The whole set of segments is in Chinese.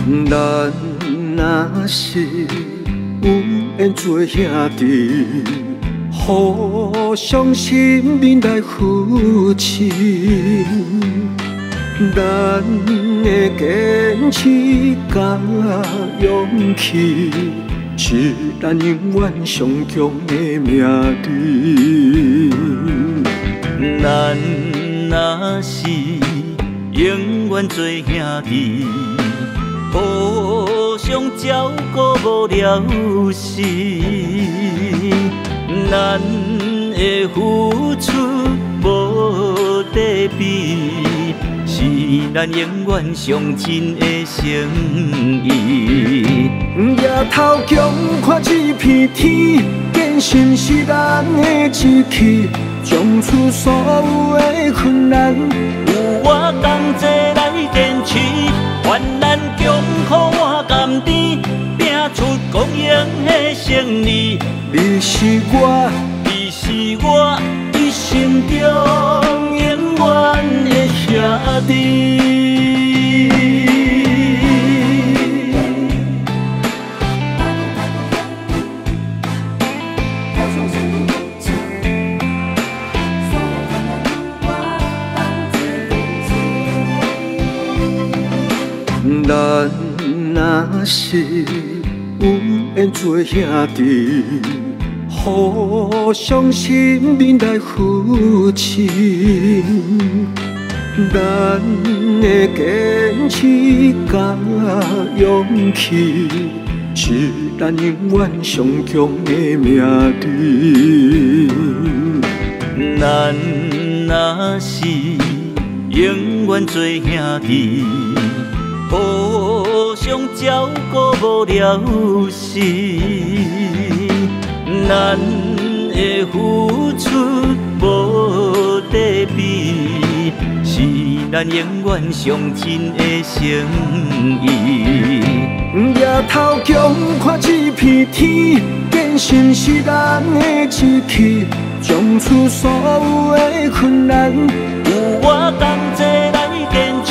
咱若是有缘做兄弟，互相信任来扶持，咱的坚持甲勇气，是咱永远上强的命题。咱若是永远做兄弟，互相照顾无了时，咱的付出无得比，是咱永远上真的诚意。夜头强看一片天，坚信是咱的志气，将出所有的困难，有我同齐来坚持，患难强苦我甘甜，拼出光荣的胜利。你是我，你是我一生中永远的兄弟。咱若是有缘做兄弟，互相信任来扶持，咱的坚持甲勇气，是咱永远上强的命题。咱若是永远做兄弟，互相照顾无了时，咱的付出无得比，是咱永远上真的诚意。夜头强看一片天，坚信是咱的志气，将出所有的困难，有我同齐来坚持，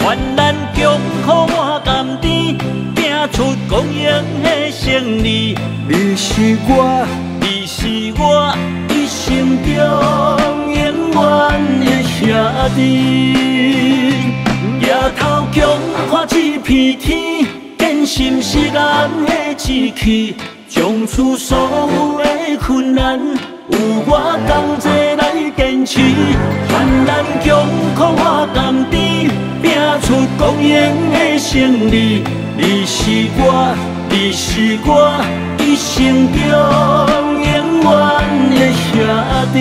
患难强苦我甘甜，拼出光荣的胜利。你是我，你是我一生中永远的兄弟。夜头强看一片天，坚信是咱的志气，将出所有的困难，有我同齐来坚持，患难强苦我甘甜，拼出光荣的胜利。你是我，你是我一生中永远的兄弟。